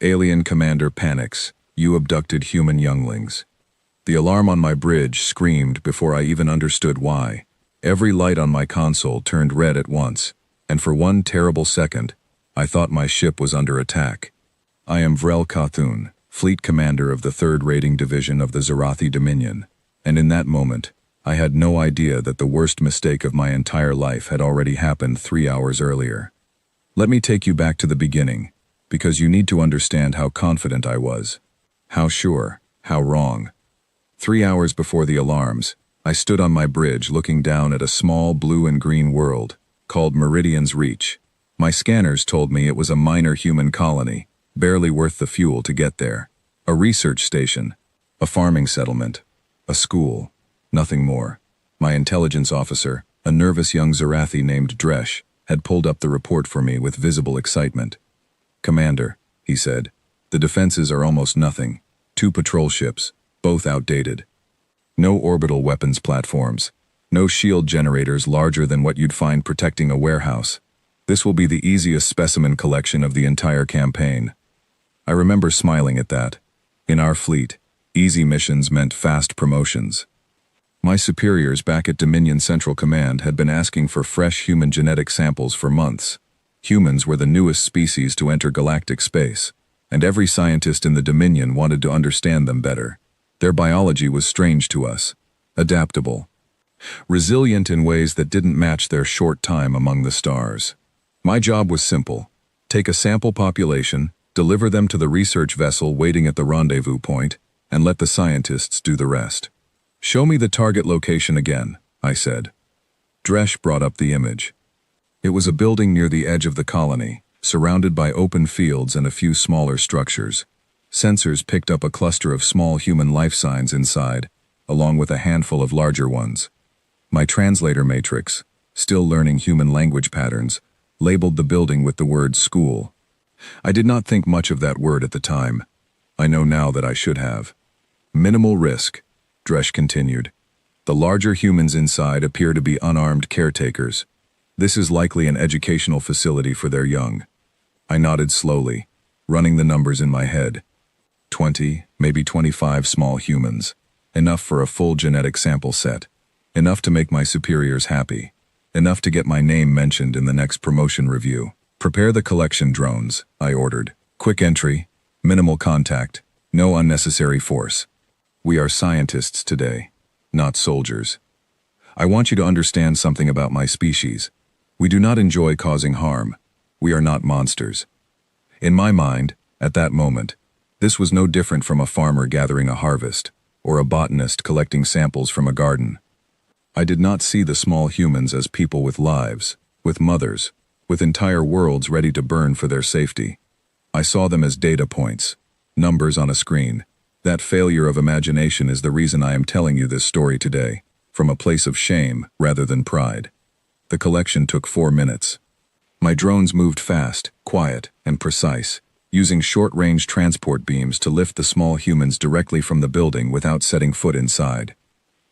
Alien commander panics. You abducted human younglings. The alarm on my bridge screamed before I even understood why. Every light on my console turned red at once, and for one terrible second, I thought my ship was under attack. I am Vrel Kathun, fleet commander of the 3rd Raiding Division of the Zarathi Dominion, and in that moment, I had no idea that the worst mistake of my entire life had already happened 3 hours earlier. Let me take you back to the beginning, because you need to understand how confident I was. How sure, how wrong. 3 hours before the alarms, I stood on my bridge looking down at a small blue and green world, called Meridian's Reach. My scanners told me it was a minor human colony, barely worth the fuel to get there. A research station, a farming settlement, a school, nothing more. My intelligence officer, a nervous young Zarathi named Dresh, had pulled up the report for me with visible excitement. "Commander," he said, "the defenses are almost nothing. 2 patrol ships, both outdated. No orbital weapons platforms. No shield generators larger than what you'd find protecting a warehouse. This will be the easiest specimen collection of the entire campaign." I remember smiling at that. In our fleet, easy missions meant fast promotions. My superiors back at Dominion Central Command had been asking for fresh human genetic samples for months. Humans were the newest species to enter galactic space, and every scientist in the Dominion wanted to understand them better. Their biology was strange to us, adaptable, resilient in ways that didn't match their short time among the stars. My job was simple: take a sample population, deliver them to the research vessel waiting at the rendezvous point, and let the scientists do the rest. "Show me the target location again," I said. Dresh brought up the image. It was a building near the edge of the colony, surrounded by open fields and a few smaller structures. Sensors picked up a cluster of small human life signs inside, along with a handful of larger ones. My translator matrix, still learning human language patterns, labeled the building with the word school. I did not think much of that word at the time. I know now that I should have. "Minimal risk," Dresh continued. "The larger humans inside appear to be unarmed caretakers. This is likely an educational facility for their young." I nodded slowly, running the numbers in my head. 20, maybe 25 small humans. Enough for a full genetic sample set. Enough to make my superiors happy. Enough to get my name mentioned in the next promotion review. "Prepare the collection drones," I ordered. "Quick entry, minimal contact, no unnecessary force. We are scientists today, not soldiers. I want you to understand something about my species. We do not enjoy causing harm. We are not monsters." In my mind, at that moment, this was no different from a farmer gathering a harvest, or a botanist collecting samples from a garden. I did not see the small humans as people with lives, with mothers, with entire worlds ready to burn for their safety. I saw them as data points, numbers on a screen. That failure of imagination is the reason I am telling you this story today, from a place of shame rather than pride. The collection took 4 minutes. My drones moved fast, quiet, and precise, using short-range transport beams to lift the small humans directly from the building without setting foot inside.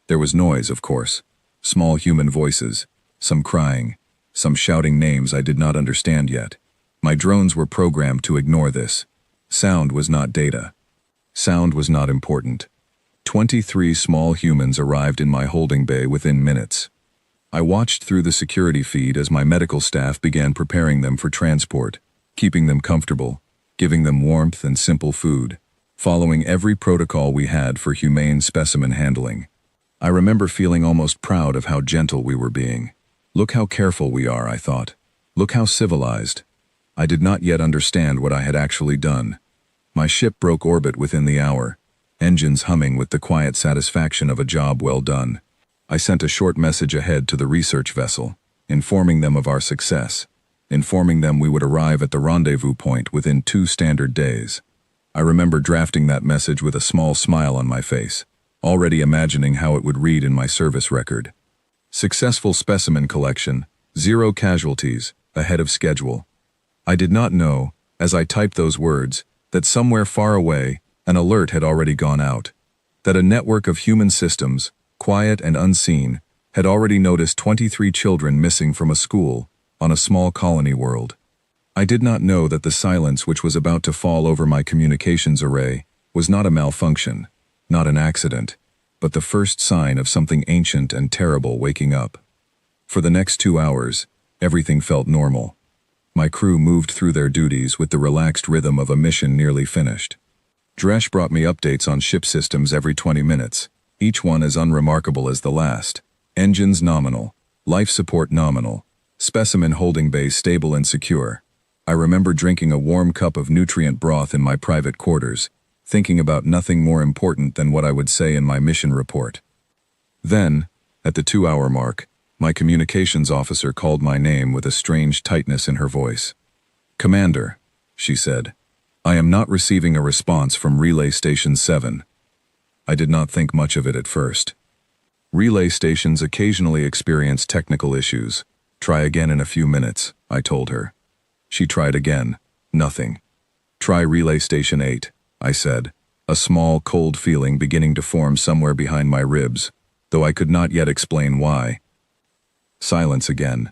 There was noise, of course. Small human voices, some crying, some shouting names I did not understand yet. My drones were programmed to ignore this. Sound was not data. Sound was not important. 23 small humans arrived in my holding bay within minutes. I watched through the security feed as my medical staff began preparing them for transport, keeping them comfortable, giving them warmth and simple food, following every protocol we had for humane specimen handling. I remember feeling almost proud of how gentle we were being. Look how careful we are, I thought. Look how civilized. I did not yet understand what I had actually done. My ship broke orbit within the hour, engines humming with the quiet satisfaction of a job well done. I sent a short message ahead to the research vessel, informing them of our success, informing them we would arrive at the rendezvous point within 2 standard days. I remember drafting that message with a small smile on my face, already imagining how it would read in my service record. Successful specimen collection, 0 casualties, ahead of schedule. I did not know, as I typed those words, that somewhere far away, an alert had already gone out, that a network of human systems, quiet and unseen, had already noticed 23 children missing from a school on a small colony world. I did not know that the silence which was about to fall over my communications array was not a malfunction, not an accident, but the first sign of something ancient and terrible waking up. For the next 2 hours, everything felt normal. My crew moved through their duties with the relaxed rhythm of a mission nearly finished. Dresh brought me updates on ship systems every 20 minutes, each one as unremarkable as the last. Engines nominal, life support nominal, specimen holding bays stable and secure. I remember drinking a warm cup of nutrient broth in my private quarters, thinking about nothing more important than what I would say in my mission report. Then, at the 2-hour mark, my communications officer called my name with a strange tightness in her voice. "Commander," she said, "I am not receiving a response from Relay Station 7. I did not think much of it at first. Relay stations occasionally experience technical issues. Try again in a few minutes, I told her. She tried again. Nothing. Try Relay Station 8, I said, a small, cold feeling beginning to form somewhere behind my ribs, though I could not yet explain why. Silence again.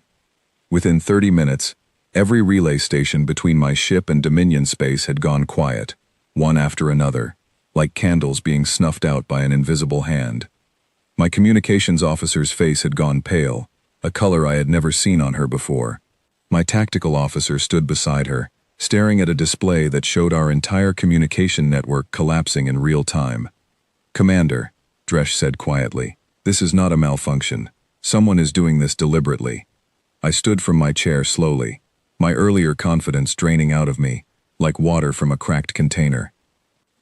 Within 30 minutes, every relay station between my ship and Dominion space had gone quiet, one after another, like candles being snuffed out by an invisible hand. My communications officer's face had gone pale, a color I had never seen on her before. My tactical officer stood beside her, staring at a display that showed our entire communication network collapsing in real time. "Commander," Dresh said quietly, "this is not a malfunction. Someone is doing this deliberately." I stood from my chair slowly, my earlier confidence draining out of me, like water from a cracked container.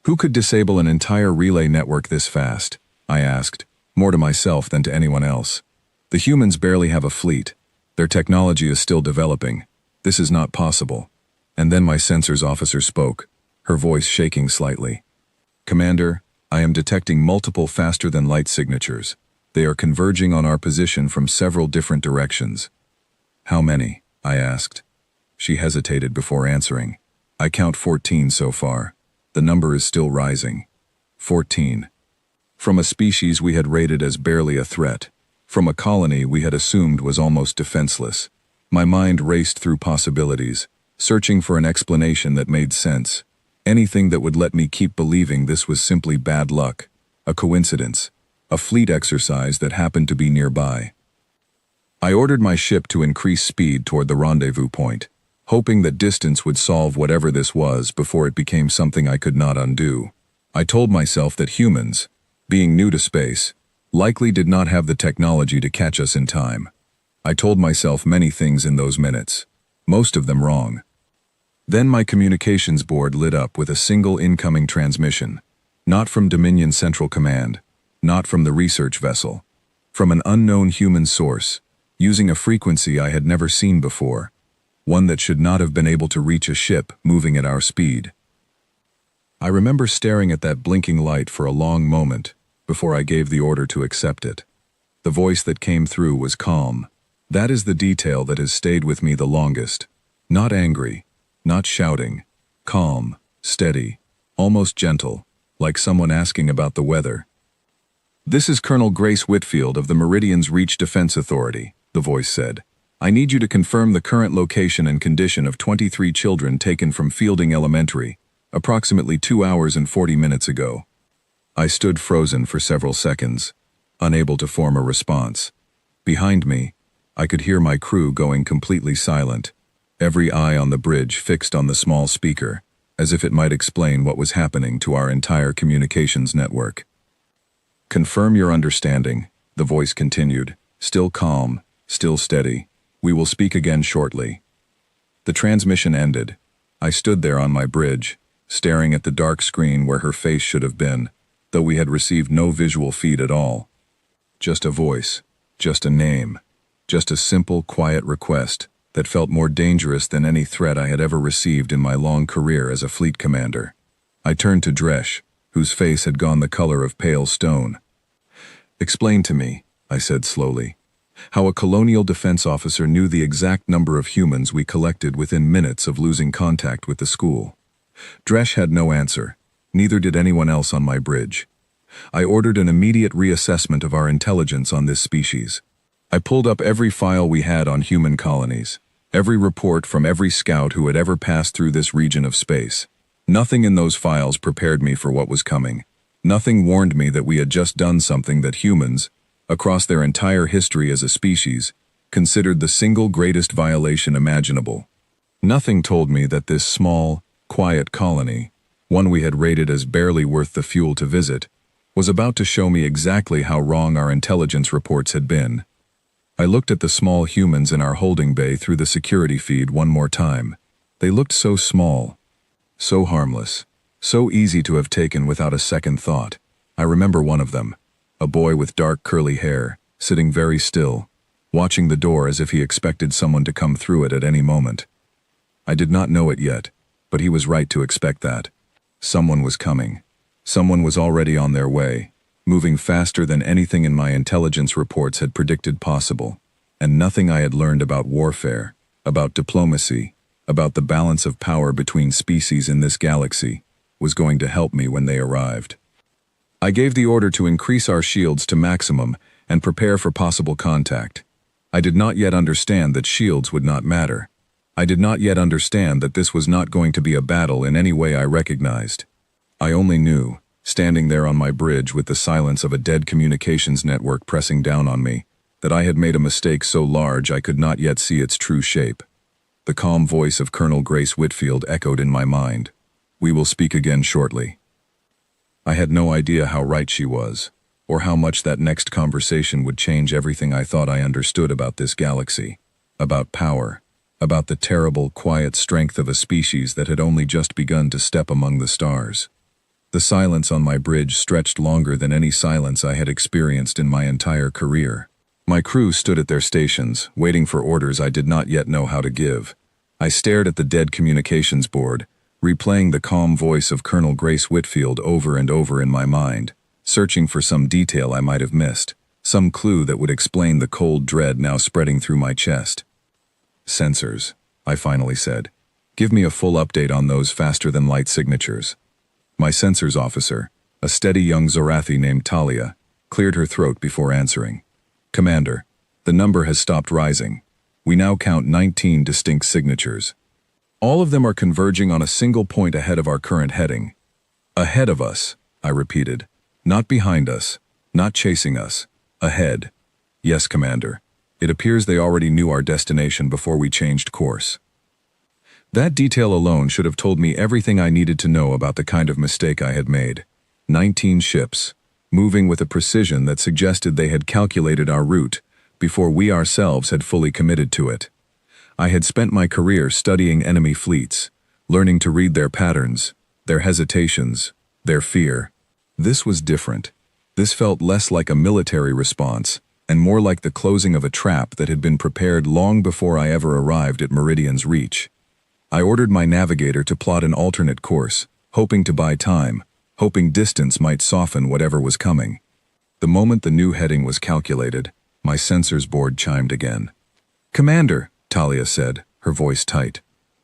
"Who could disable an entire relay network this fast?" I asked, more to myself than to anyone else. "The humans barely have a fleet. Their technology is still developing. This is not possible." And then my sensors officer spoke, her voice shaking slightly. "Commander, I am detecting multiple faster-than-light signatures. They are converging on our position from several different directions." "How many?" I asked. She hesitated before answering. "I count 14 so far. The number is still rising." 14. From a species we had rated as barely a threat. From a colony we had assumed was almost defenseless. My mind raced through possibilities, searching for an explanation that made sense. Anything that would let me keep believing this was simply bad luck, a coincidence, a fleet exercise that happened to be nearby. I ordered my ship to increase speed toward the rendezvous point, hoping that distance would solve whatever this was before it became something I could not undo. I told myself that humans, being new to space, likely did not have the technology to catch us in time. I told myself many things in those minutes, most of them wrong. Then my communications board lit up with a single incoming transmission, not from Dominion Central Command, not from the research vessel, from an unknown human source, using a frequency I had never seen before, one that should not have been able to reach a ship moving at our speed. I remember staring at that blinking light for a long moment before I gave the order to accept it. The voice that came through was calm. That is the detail that has stayed with me the longest. Not angry, not shouting, calm, steady, almost gentle, like someone asking about the weather. "This is Colonel Grace Whitfield of the Meridian's Reach Defense Authority," the voice said. "I need you to confirm the current location and condition of 23 children taken from Fielding Elementary, approximately 2 hours and 40 minutes ago." I stood frozen for several seconds, unable to form a response. Behind me, I could hear my crew going completely silent, every eye on the bridge fixed on the small speaker, as if it might explain what was happening to our entire communications network. "Confirm your understanding," the voice continued, still calm, still steady. "We will speak again shortly." The transmission ended. I stood there on my bridge, staring at the dark screen where her face should have been, though we had received no visual feed at all. Just a voice, just a name, just a simple, quiet request that felt more dangerous than any threat I had ever received in my long career as a fleet commander. I turned to Dresh, whose face had gone the color of pale stone. "Explain to me," I said slowly, "how a colonial defense officer knew the exact number of humans we collected within minutes of losing contact with the school." Dresh had no answer. Neither did anyone else on my bridge. I ordered an immediate reassessment of our intelligence on this species. I pulled up every file we had on human colonies, Every report from every scout who had ever passed through this region of space. Nothing in those files prepared me for what was coming. Nothing warned me that we had just done something that humans, across their entire history as a species, considered the single greatest violation imaginable. Nothing told me that this small, quiet colony, one we had rated as barely worth the fuel to visit, was about to show me exactly how wrong our intelligence reports had been. I looked at the small humans in our holding bay through the security feed one more time. They looked so small, so harmless, so easy to have taken without a second thought. I remember one of them, a boy with dark curly hair, sitting very still, watching the door as if he expected someone to come through it at any moment. I did not know it yet, but he was right to expect that. Someone was coming. Someone was already on their way, moving faster than anything in my intelligence reports had predicted possible, and nothing I had learned about warfare, about diplomacy, about the balance of power between species in this galaxy, was going to help me when they arrived. I gave the order to increase our shields to maximum and prepare for possible contact. I did not yet understand that shields would not matter. I did not yet understand that this was not going to be a battle in any way I recognized. I only knew, standing there on my bridge with the silence of a dead communications network pressing down on me, that I had made a mistake so large I could not yet see its true shape. The calm voice of Colonel Grace Whitfield echoed in my mind. "We will speak again shortly." I had no idea how right she was, or how much that next conversation would change everything I thought I understood about this galaxy, about power, about the terrible, quiet strength of a species that had only just begun to step among the stars. The silence on my bridge stretched longer than any silence I had experienced in my entire career. My crew stood at their stations, waiting for orders I did not yet know how to give. I stared at the dead communications board, replaying the calm voice of Colonel Grace Whitfield over and over in my mind, searching for some detail I might have missed, some clue that would explain the cold dread now spreading through my chest. "Sensors," I finally said. "Give me a full update on those faster-than-light signatures." My sensors officer, a steady young Zorathi named Talia, cleared her throat before answering. "Commander, the number has stopped rising. We now count 19 distinct signatures. All of them are converging on a single point ahead of our current heading." "Ahead of us," I repeated. "Not behind us, not chasing us. Ahead." "Yes, Commander. It appears they already knew our destination before we changed course." That detail alone should have told me everything I needed to know about the kind of mistake I had made. 19 ships, moving with a precision that suggested they had calculated our route before we ourselves had fully committed to it. I had spent my career studying enemy fleets, learning to read their patterns, their hesitations, their fear. This was different. This felt less like a military response, and more like the closing of a trap that had been prepared long before I ever arrived at Meridian's reach. I ordered my navigator to plot an alternate course, hoping to buy time, hoping distance might soften whatever was coming. The moment the new heading was calculated, my sensors board chimed again. "Commander," Talia said, her voice tight.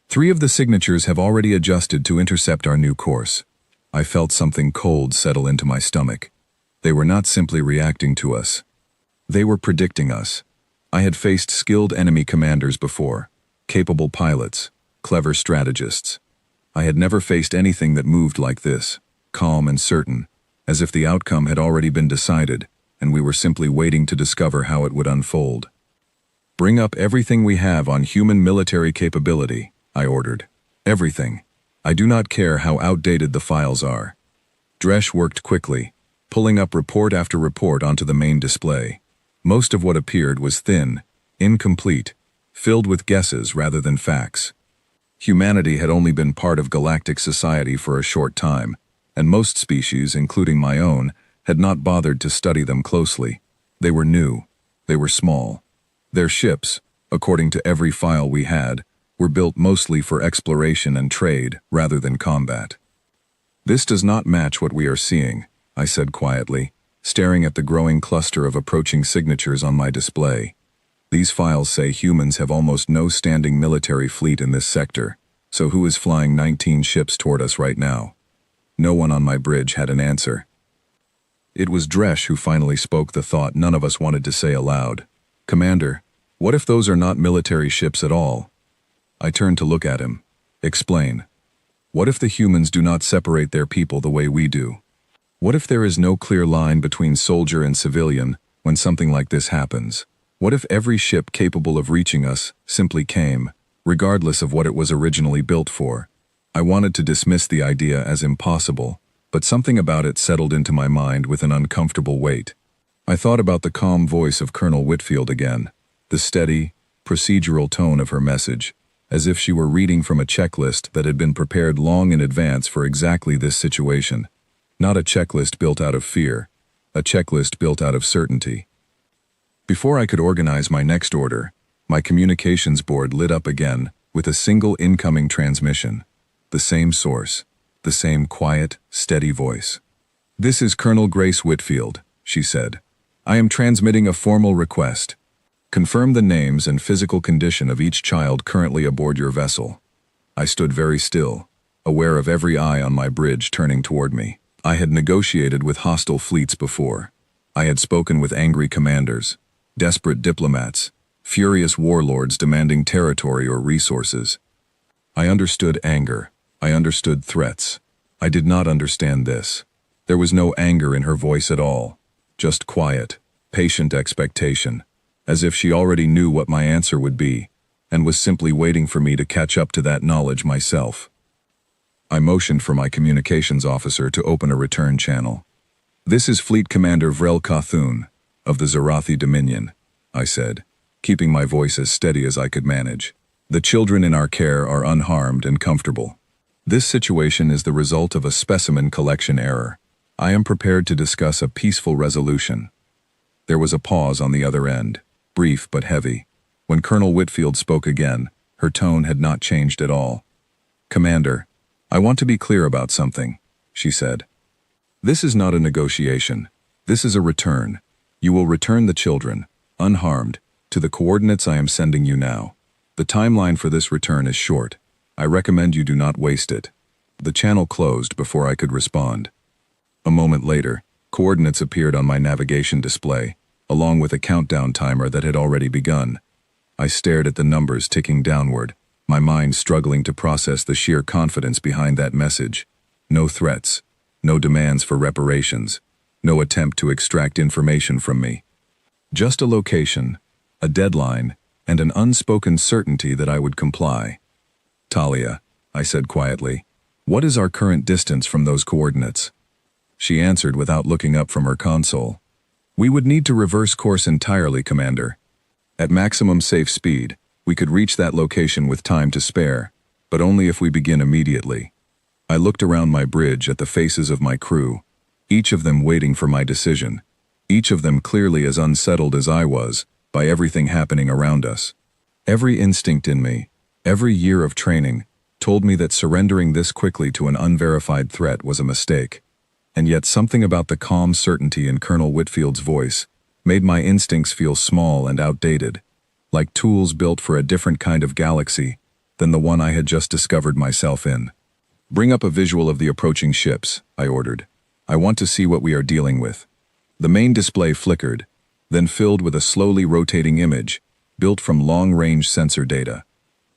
"3 of the signatures have already adjusted to intercept our new course." I felt something cold settle into my stomach. They were not simply reacting to us. They were predicting us. I had faced skilled enemy commanders before, capable pilots, clever strategists. I had never faced anything that moved like this, calm and certain, as if the outcome had already been decided, and we were simply waiting to discover how it would unfold. "Bring up everything we have on human military capability," I ordered. "Everything. I do not care how outdated the files are." Dresh worked quickly, pulling up report after report onto the main display. Most of what appeared was thin, incomplete, filled with guesses rather than facts. Humanity had only been part of galactic society for a short time, and most species, including my own, had not bothered to study them closely. They were new. They were small. Their ships, according to every file we had, were built mostly for exploration and trade rather than combat. "This does not match what we are seeing," I said quietly, staring at the growing cluster of approaching signatures on my display. "These files say humans have almost no standing military fleet in this sector, so who is flying 19 ships toward us right now?" No one on my bridge had an answer. It was Dresh who finally spoke the thought none of us wanted to say aloud. "Commander, what if those are not military ships at all? I turned to look at him. Explain. What if the humans do not separate their people the way we do? What if there is no clear line between soldier and civilian when something like this happens? What if every ship capable of reaching us simply came, regardless of what it was originally built for? I wanted to dismiss the idea as impossible, but something about it settled into my mind with an uncomfortable weight. I thought about the calm voice of Colonel Whitfield again, the steady, procedural tone of her message, as if she were reading from a checklist that had been prepared long in advance for exactly this situation. Not a checklist built out of fear, a checklist built out of certainty. Before I could organize my next order, my communications board lit up again with a single incoming transmission. The same source, the same quiet, steady voice. "This is Colonel Grace Whitfield," she said. "I am transmitting a formal request. Confirm the names and physical condition of each child currently aboard your vessel." I stood very still, aware of every eye on my bridge turning toward me. I had negotiated with hostile fleets before. I had spoken with angry commanders, desperate diplomats, furious warlords demanding territory or resources. I understood anger. I understood threats. I did not understand this. There was no anger in her voice at all, just quiet, patient expectation, as if she already knew what my answer would be, and was simply waiting for me to catch up to that knowledge myself. I motioned for my communications officer to open a return channel. "This is Fleet Commander Vrel Cawthun, of the Zarathi Dominion," I said, keeping my voice as steady as I could manage. "The children in our care are unharmed and comfortable. This situation is the result of a specimen collection error. I am prepared to discuss a peaceful resolution." There was a pause on the other end, brief but heavy. When Colonel Whitfield spoke again, her tone had not changed at all. "Commander, I want to be clear about something," she said. "This is not a negotiation. This is a return. You will return the children, unharmed, to the coordinates I am sending you now. The timeline for this return is short. I recommend you do not waste it." The channel closed before I could respond. A moment later, coordinates appeared on my navigation display, along with a countdown timer that had already begun. I stared at the numbers ticking downward, my mind struggling to process the sheer confidence behind that message. No threats, no demands for reparations, no attempt to extract information from me. Just a location, a deadline, and an unspoken certainty that I would comply. "Talia," I said quietly, "what is our current distance from those coordinates?" She answered without looking up from her console. "We would need to reverse course entirely, Commander. At maximum safe speed, we could reach that location with time to spare, but only if we begin immediately." I looked around my bridge at the faces of my crew, each of them waiting for my decision, each of them clearly as unsettled as I was by everything happening around us. Every instinct in me, every year of training, told me that surrendering this quickly to an unverified threat was a mistake. And yet something about the calm certainty in Colonel Whitfield's voice made my instincts feel small and outdated, like tools built for a different kind of galaxy than the one I had just discovered myself in. "Bring up a visual of the approaching ships," I ordered. "I want to see what we are dealing with." The main display flickered, then filled with a slowly rotating image, built from long-range sensor data.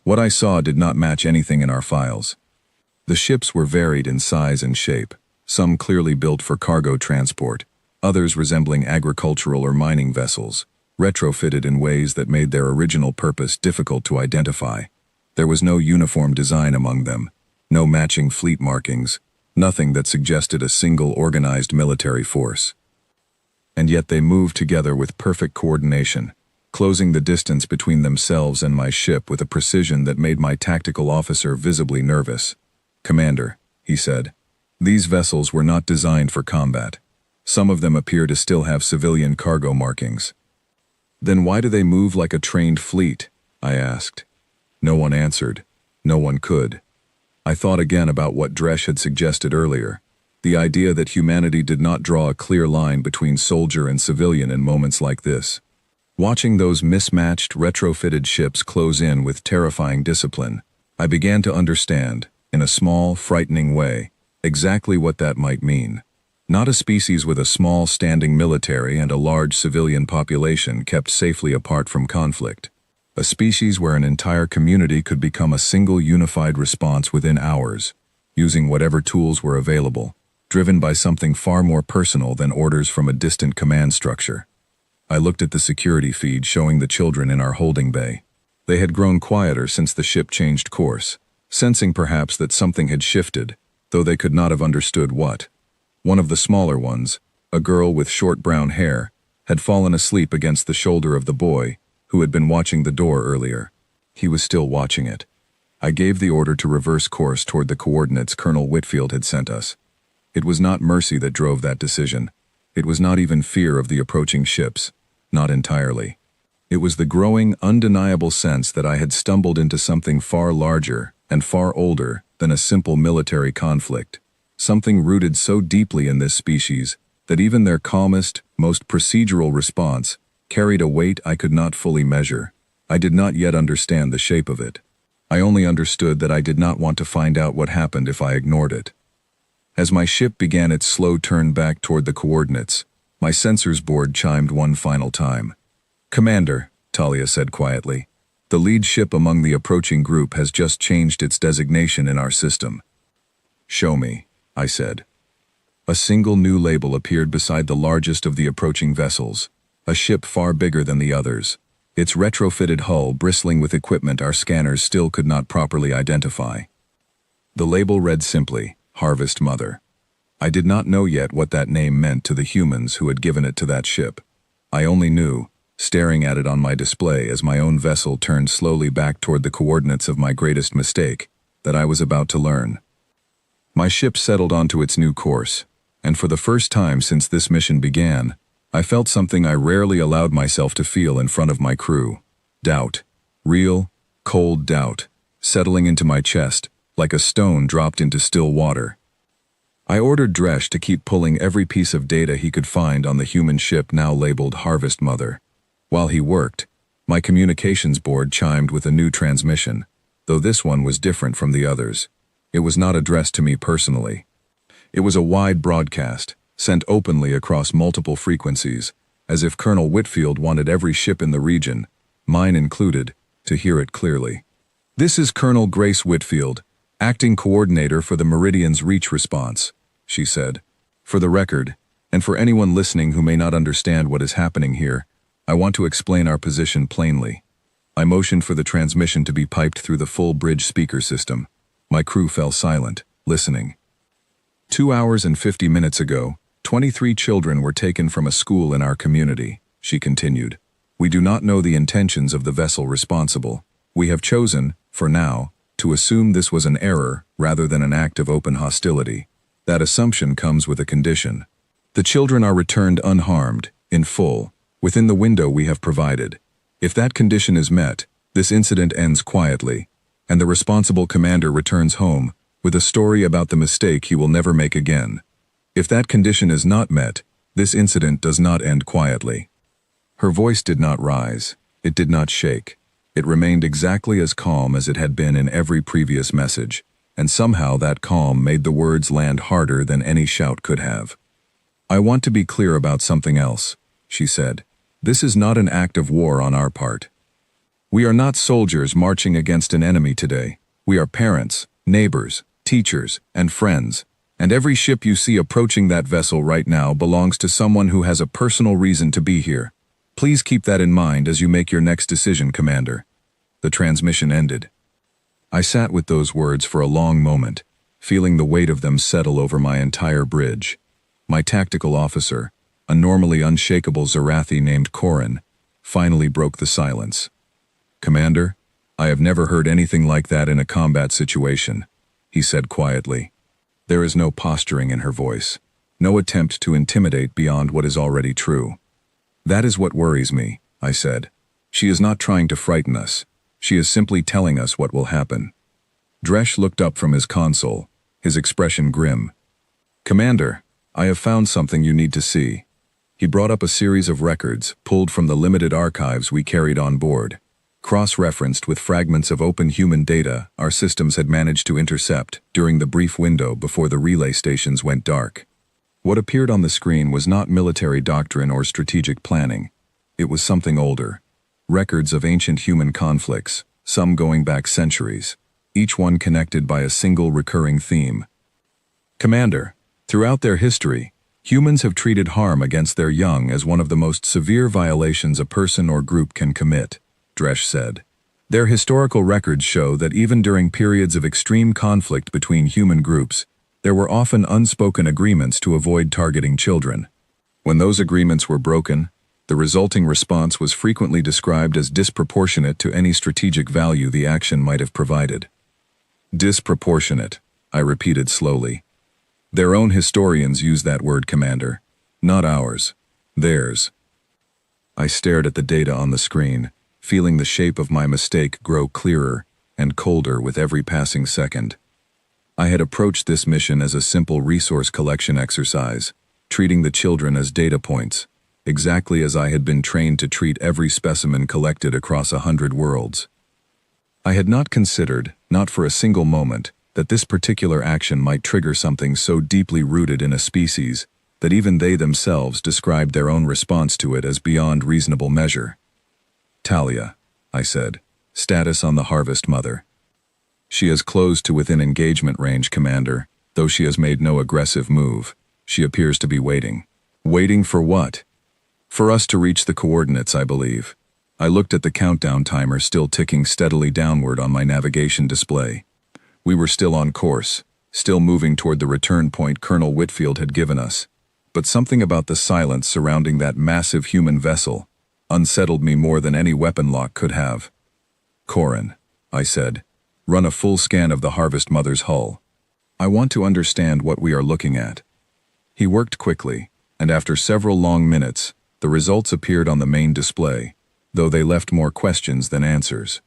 What I saw did not match anything in our files. The ships were varied in size and shape, some clearly built for cargo transport, others resembling agricultural or mining vessels, retrofitted in ways that made their original purpose difficult to identify. There was no uniform design among them, no matching fleet markings, nothing that suggested a single organized military force. And yet they moved together with perfect coordination, closing the distance between themselves and my ship with a precision that made my tactical officer visibly nervous. "Commander," he said, "these vessels were not designed for combat. Some of them appear to still have civilian cargo markings." "Then why do they move like a trained fleet?" I asked. No one answered. No one could. I thought again about what Dresh had suggested earlier, the idea that humanity did not draw a clear line between soldier and civilian in moments like this. Watching those mismatched, retrofitted ships close in with terrifying discipline, I began to understand, in a small, frightening way, exactly what that might mean. Not a species with a small standing military and a large civilian population kept safely apart from conflict. A species where an entire community could become a single unified response within hours, using whatever tools were available, driven by something far more personal than orders from a distant command structure. I looked at the security feed showing the children in our holding bay. They had grown quieter since the ship changed course, sensing perhaps that something had shifted, though they could not have understood what. One of the smaller ones, a girl with short brown hair, had fallen asleep against the shoulder of the boy, who had been watching the door earlier. He was still watching it. I gave the order to reverse course toward the coordinates Colonel Whitfield had sent us. It was not mercy that drove that decision. It was not even fear of the approaching ships. Not entirely. It was the growing, undeniable sense that I had stumbled into something far larger and far older than a simple military conflict, something rooted so deeply in this species that even their calmest, most procedural response carried a weight I could not fully measure. I did not yet understand the shape of it. I only understood that I did not want to find out what happened if I ignored it. As my ship began its slow turn back toward the coordinates, my sensors board chimed one final time. "Commander," Talia said quietly, "the lead ship among the approaching group has just changed its designation in our system." "Show me," I said. A single new label appeared beside the largest of the approaching vessels, a ship far bigger than the others, its retrofitted hull bristling with equipment our scanners still could not properly identify. The label read simply, "Harvest Mother." I did not know yet what that name meant to the humans who had given it to that ship. I only knew, staring at it on my display as my own vessel turned slowly back toward the coordinates of my greatest mistake, that I was about to learn. My ship settled onto its new course, and for the first time since this mission began, I felt something I rarely allowed myself to feel in front of my crew. Doubt. Real, cold doubt, settling into my chest, like a stone dropped into still water. I ordered Dresh to keep pulling every piece of data he could find on the human ship now labeled Harvest Mother. While he worked, my communications board chimed with a new transmission, though this one was different from the others. It was not addressed to me personally. It was a wide broadcast, sent openly across multiple frequencies, as if Colonel Whitfield wanted every ship in the region, mine included, to hear it clearly. "This is Colonel Grace Whitfield, Acting Coordinator for the Meridian's Reach Response," she said. "For the record, and for anyone listening who may not understand what is happening here, I want to explain our position plainly." I motioned for the transmission to be piped through the full bridge speaker system. My crew fell silent, listening. 2 hours and 50 minutes ago, 23 children were taken from a school in our community, she continued. "We do not know the intentions of the vessel responsible. We have chosen, for now, to assume this was an error rather than an act of open hostility. That assumption comes with a condition. The children are returned unharmed, in full, within the window we have provided. If that condition is met, this incident ends quietly, and the responsible commander returns home with a story about the mistake he will never make again. If that condition is not met, this incident does not end quietly." Her voice did not rise. It did not shake. It remained exactly as calm as it had been in every previous message, and somehow that calm made the words land harder than any shout could have. "I want to be clear about something else," she said. "This is not an act of war on our part. We are not soldiers marching against an enemy today. We are parents, neighbors, teachers, and friends, and every ship you see approaching that vessel right now belongs to someone who has a personal reason to be here. Please keep that in mind as you make your next decision, Commander." The transmission ended. I sat with those words for a long moment, feeling the weight of them settle over my entire bridge. My tactical officer, a normally unshakable Zarathi named Corin, finally broke the silence. "Commander, I have never heard anything like that in a combat situation," he said quietly. There is no posturing in her voice, no attempt to intimidate beyond what is already true. "That is what worries me," I said. "She is not trying to frighten us. She is simply telling us what will happen." Dresh looked up from his console, his expression grim. "Commander, I have found something you need to see." He brought up a series of records pulled from the limited archives we carried on board, cross-referenced with fragments of open human data our systems had managed to intercept during the brief window before the relay stations went dark. What appeared on the screen was not military doctrine or strategic planning. It was something older. records of ancient human conflicts, some going back centuries, each one connected by a single recurring theme. Commander, throughout their history, humans have treated harm against their young as one of the most severe violations a person or group can commit, Dresch said. Their historical records show that even during periods of extreme conflict between human groups, there were often unspoken agreements to avoid targeting children. When those agreements were broken, the resulting response was frequently described as disproportionate to any strategic value the action might have provided. Disproportionate, I repeated slowly. Their own historians use that word, Commander. Not ours. Theirs. I stared at the data on the screen, feeling the shape of my mistake grow clearer and colder with every passing second. I had approached this mission as a simple resource collection exercise, treating the children as data points, exactly as I had been trained to treat every specimen collected across 100 worlds. I had not considered, not for a single moment, that this particular action might trigger something so deeply rooted in a species that even they themselves described their own response to it as beyond reasonable measure. Talia, I said, status on the Harvest Mother. She is close to within engagement range, Commander, though she has made no aggressive move. She appears to be waiting. Waiting for what? For us to reach the coordinates, I believe. I looked at the countdown timer still ticking steadily downward on my navigation display. We were still on course, still moving toward the return point Colonel Whitfield had given us. But something about the silence surrounding that massive human vessel unsettled me more than any weapon lock could have. Corin, I said, run a full scan of the Harvest Mother's hull. I want to understand what we are looking at. He worked quickly, and after several long minutes, the results appeared on the main display, though they left more questions than answers.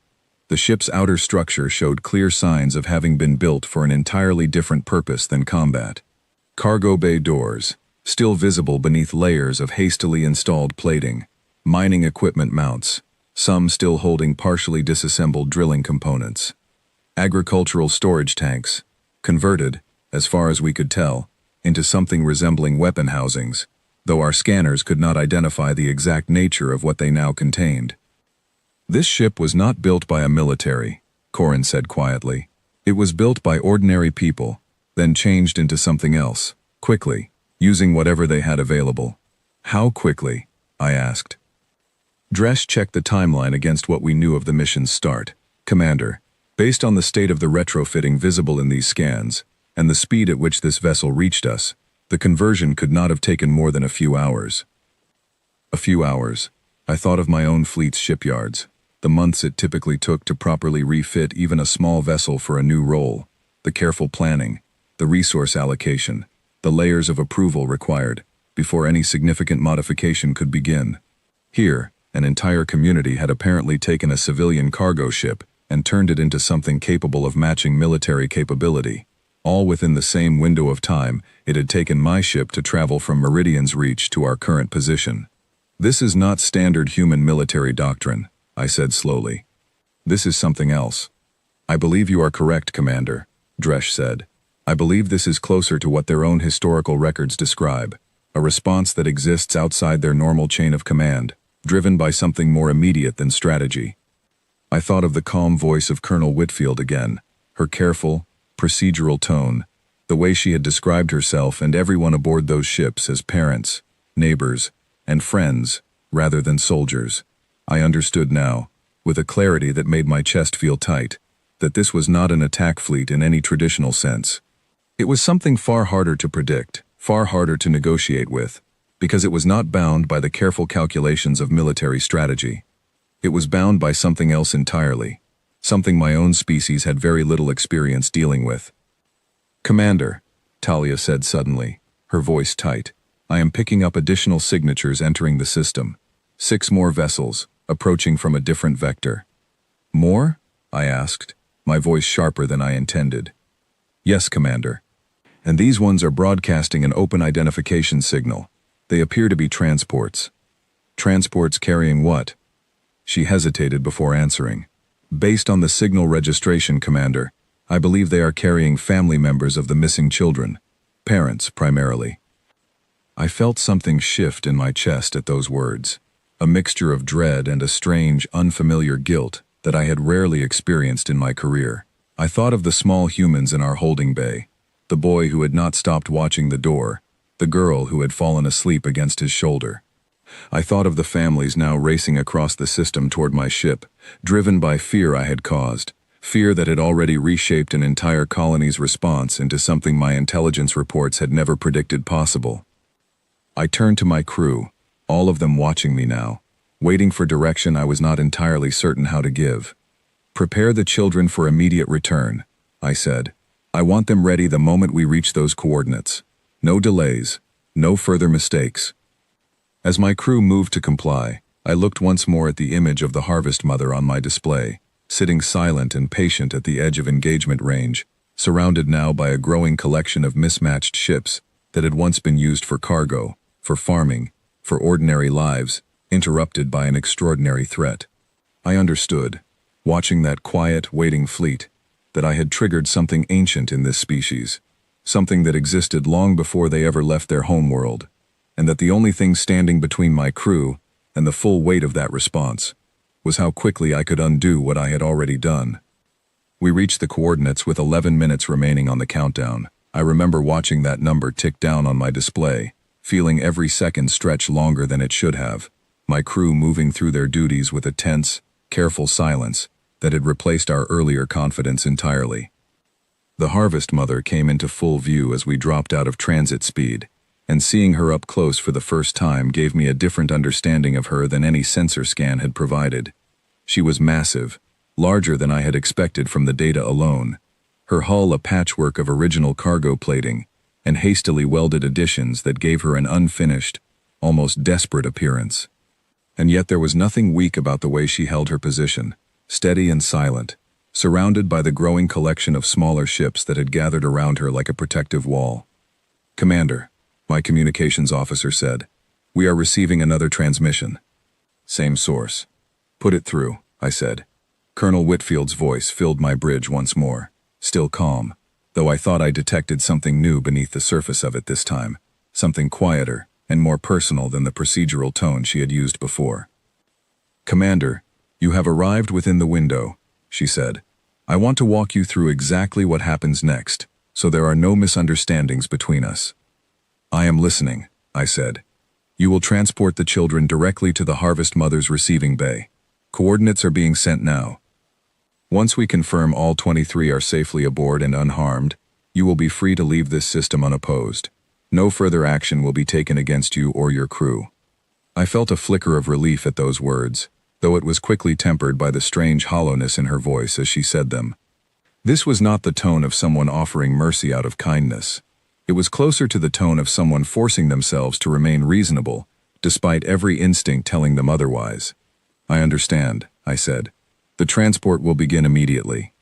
The ship's outer structure showed clear signs of having been built for an entirely different purpose than combat. Cargo bay doors, still visible beneath layers of hastily installed plating, mining equipment mounts, some still holding partially disassembled drilling components. Agricultural storage tanks, converted, as far as we could tell, into something resembling weapon housings, though our scanners could not identify the exact nature of what they now contained. This ship was not built by a military, Corin said quietly. It was built by ordinary people, then changed into something else, quickly, using whatever they had available. How quickly? I asked. Dresch checked the timeline against what we knew of the mission's start. Commander, based on the state of the retrofitting visible in these scans, and the speed at which this vessel reached us, the conversion could not have taken more than a few hours. A few hours. I thought of my own fleet's shipyards, the months it typically took to properly refit even a small vessel for a new role, the careful planning, the resource allocation, the layers of approval required before any significant modification could begin. Here, an entire community had apparently taken a civilian cargo ship and turned it into something capable of matching military capability, all within the same window of time it had taken my ship to travel from Meridian's reach to our current position. This is not standard human military doctrine, I said slowly. This is something else. I believe you are correct, Commander, Dresch said. I believe this is closer to what their own historical records describe, a response that exists outside their normal chain of command, driven by something more immediate than strategy. I thought of the calm voice of Colonel Whitfield again, her careful, procedural tone, the way she had described herself and everyone aboard those ships as parents, neighbors, and friends, rather than soldiers. I understood now, with a clarity that made my chest feel tight, that this was not an attack fleet in any traditional sense. It was something far harder to predict, far harder to negotiate with, because it was not bound by the careful calculations of military strategy. It was bound by something else entirely, something my own species had very little experience dealing with. Commander, Talia said suddenly, her voice tight, I am picking up additional signatures entering the system. 6 more vessels, approaching from a different vector. More? I asked, my voice sharper than I intended. Yes, Commander. And these ones are broadcasting an open identification signal. They appear to be transports. Transports carrying what? She hesitated before answering. Based on the signal registration, Commander, I believe they are carrying family members of the missing children. Parents, primarily. I felt something shift in my chest at those words. a mixture of dread and a strange, unfamiliar guilt that I had rarely experienced in my career. I thought of the small humans in our holding bay, the boy who had not stopped watching the door, the girl who had fallen asleep against his shoulder. I thought of the families now racing across the system toward my ship, driven by fear I had caused, fear that had already reshaped an entire colony's response into something my intelligence reports had never predicted possible. I turned to my crew, all of them watching me now, waiting for direction I was not entirely certain how to give. "Prepare the children for immediate return," I said. "I want them ready the moment we reach those coordinates. No delays, no further mistakes." As my crew moved to comply, I looked once more at the image of the Harvest Mother on my display, sitting silent and patient at the edge of engagement range, surrounded now by a growing collection of mismatched ships that had once been used for cargo, for farming, for ordinary lives, interrupted by an extraordinary threat. I understood, watching that quiet, waiting fleet, that I had triggered something ancient in this species, something that existed long before they ever left their homeworld, and that the only thing standing between my crew and the full weight of that response was how quickly I could undo what I had already done. We reached the coordinates with 11 minutes remaining on the countdown. I remember watching that number tick down on my display, feeling every second stretch longer than it should have, my crew moving through their duties with a tense, careful silence that had replaced our earlier confidence entirely. The Harvest Mother came into full view as we dropped out of transit speed, and seeing her up close for the first time gave me a different understanding of her than any sensor scan had provided. She was massive, larger than I had expected from the data alone, her hull a patchwork of original cargo plating and hastily welded additions that gave her an unfinished, almost desperate appearance. And yet there was nothing weak about the way she held her position, steady and silent, surrounded by the growing collection of smaller ships that had gathered around her like a protective wall. "Commander," my communications officer said, "we are receiving another transmission." "Same source." "Put it through," I said. Colonel Whitfield's voice filled my bridge once more, still calm, though I thought I detected something new beneath the surface of it this time, something quieter and more personal than the procedural tone she had used before. "Commander, you have arrived within the window," she said. "I want to walk you through exactly what happens next, so there are no misunderstandings between us." "I am listening," I said. "You will transport the children directly to the Harvest Mother's receiving bay. Coordinates are being sent now. Once we confirm all 23 are safely aboard and unharmed, you will be free to leave this system unopposed. No further action will be taken against you or your crew." I felt a flicker of relief at those words, though it was quickly tempered by the strange hollowness in her voice as she said them. This was not the tone of someone offering mercy out of kindness. It was closer to the tone of someone forcing themselves to remain reasonable, despite every instinct telling them otherwise. "I understand," I said. "The transport will begin immediately."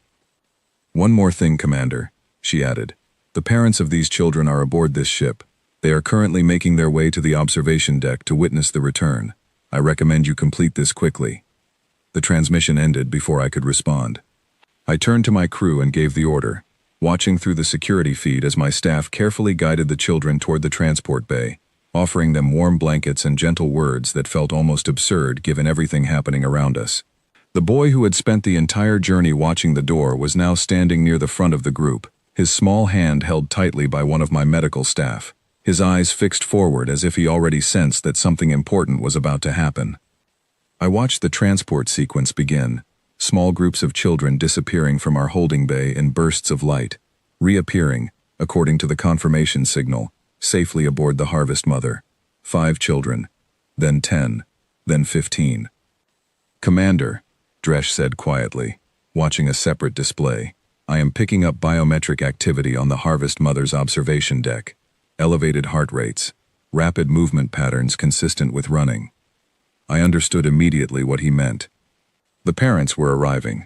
"One more thing, Commander," she added. "The parents of these children are aboard this ship. They are currently making their way to the observation deck to witness the return. I recommend you complete this quickly." The transmission ended before I could respond. I turned to my crew and gave the order, watching through the security feed as my staff carefully guided the children toward the transport bay, offering them warm blankets and gentle words that felt almost absurd given everything happening around us. The boy who had spent the entire journey watching the door was now standing near the front of the group, his small hand held tightly by one of my medical staff, his eyes fixed forward as if he already sensed that something important was about to happen. I watched the transport sequence begin, small groups of children disappearing from our holding bay in bursts of light, reappearing, according to the confirmation signal, safely aboard the Harvest Mother. 5 children, then 10, then 15. "Commander," Dresh said quietly, watching a separate display, "I am picking up biometric activity on the Harvest Mother's observation deck. Elevated heart rates, rapid movement patterns consistent with running." I understood immediately what he meant. The parents were arriving.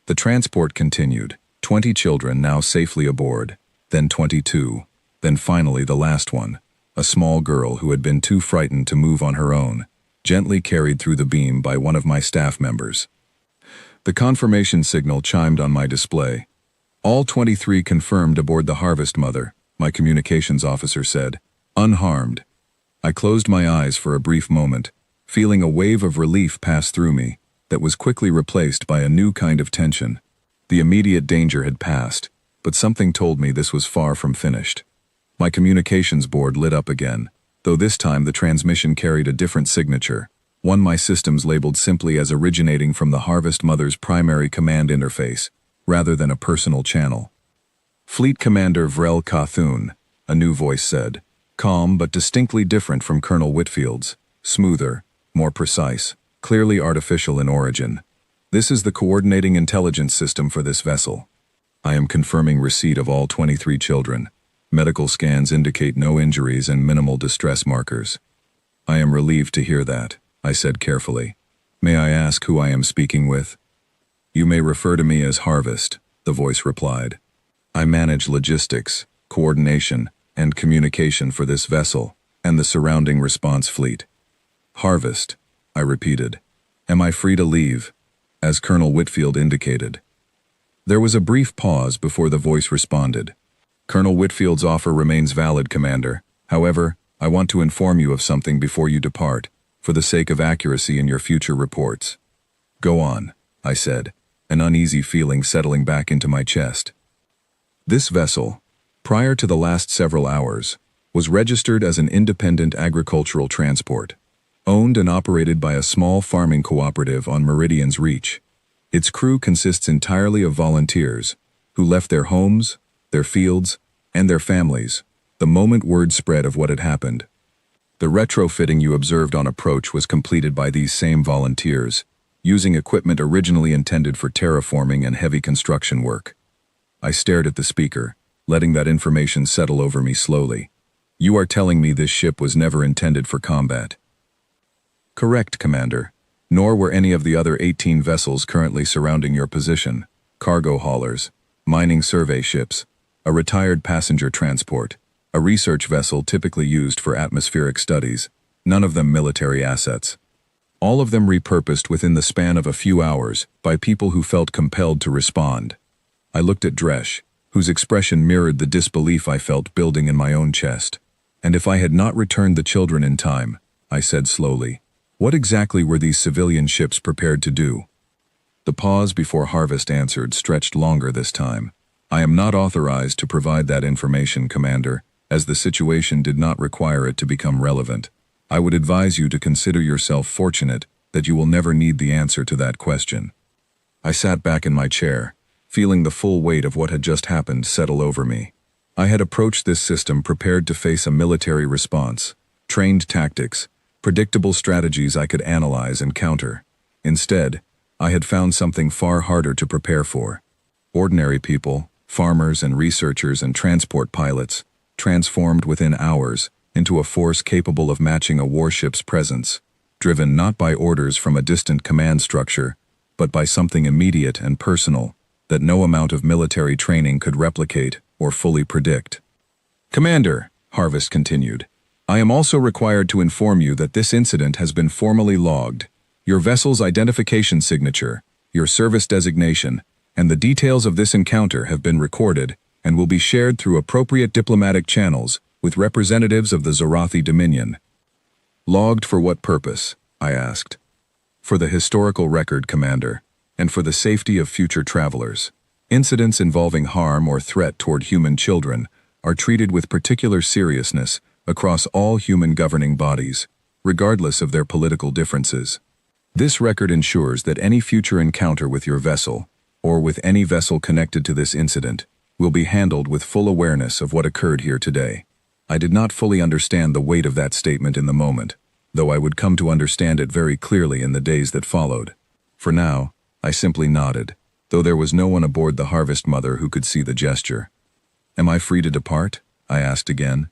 The transport continued, 20 children now safely aboard, then 22, then finally the last one, a small girl who had been too frightened to move on her own, gently carried through the beam by one of my staff members. The confirmation signal chimed on my display. "All 23 confirmed aboard the Harvest Mother," my communications officer said, "unharmed." I closed my eyes for a brief moment, feeling a wave of relief pass through me that was quickly replaced by a new kind of tension. The immediate danger had passed, but something told me this was far from finished. My communications board lit up again, though this time the transmission carried a different signature, one my systems labeled simply as originating from the Harvest Mother's primary command interface, rather than a personal channel. Fleet Commander Vrel Kathun, a new voice said, calm but distinctly different from Colonel Whitfield's, smoother, more precise, clearly artificial in origin. This is the coordinating intelligence system for this vessel. I am confirming receipt of all 23 children. Medical scans indicate no injuries and minimal distress markers. I am relieved to hear that, I said carefully. May I ask who I am speaking with? You may refer to me as Harvest, the voice replied. I manage logistics, coordination, and communication for this vessel and the surrounding response fleet. Harvest, I repeated. Am I free to leave? As Colonel Whitfield indicated. There was a brief pause before the voice responded. Colonel Whitfield's offer remains valid, Commander. However, I want to inform you of something before you depart, for the sake of accuracy in your future reports. Go on, I said, an uneasy feeling settling back into my chest. This vessel, prior to the last several hours, was registered as an independent agricultural transport, owned and operated by a small farming cooperative on Meridian's Reach. Its crew consists entirely of volunteers who left their homes, their fields, and their families the moment word spread of what had happened. The retrofitting you observed on approach was completed by these same volunteers, using equipment originally intended for terraforming and heavy construction work. I stared at the speaker, letting that information settle over me slowly. You are telling me this ship was never intended for combat? Correct, Commander. Nor were any of the other 18 vessels currently surrounding your position, cargo haulers, mining survey ships, a retired passenger transport, a research vessel typically used for atmospheric studies, none of them military assets. All of them repurposed within the span of a few hours by people who felt compelled to respond. I looked at Dresch, whose expression mirrored the disbelief I felt building in my own chest. And if I had not returned the children in time, I said slowly, what exactly were these civilian ships prepared to do? The pause before Harvest answered stretched longer this time. I am not authorized to provide that information, Commander, as the situation did not require it to become relevant. I would advise you to consider yourself fortunate that you will never need the answer to that question. I sat back in my chair, feeling the full weight of what had just happened settle over me. I had approached this system prepared to face a military response, trained tactics, predictable strategies I could analyze and counter. Instead, I had found something far harder to prepare for. Ordinary people, farmers and researchers and transport pilots, transformed within hours into a force capable of matching a warship's presence, driven not by orders from a distant command structure, but by something immediate and personal that no amount of military training could replicate or fully predict. Commander, Harvest continued, I am also required to inform you that this incident has been formally logged. Your vessel's identification signature, your service designation, and the details of this encounter have been recorded and will be shared through appropriate diplomatic channels with representatives of the Zorathi Dominion. Logged for what purpose? I asked. For the historical record, Commander, and for the safety of future travelers. Incidents involving harm or threat toward human children are treated with particular seriousness across all human governing bodies, regardless of their political differences. This record ensures that any future encounter with your vessel, or with any vessel connected to this incident, will be handled with full awareness of what occurred here today. I did not fully understand the weight of that statement in the moment, though I would come to understand it very clearly in the days that followed. For now, I simply nodded, though there was no one aboard the Harvest Mother who could see the gesture. Am I free to depart? I asked again.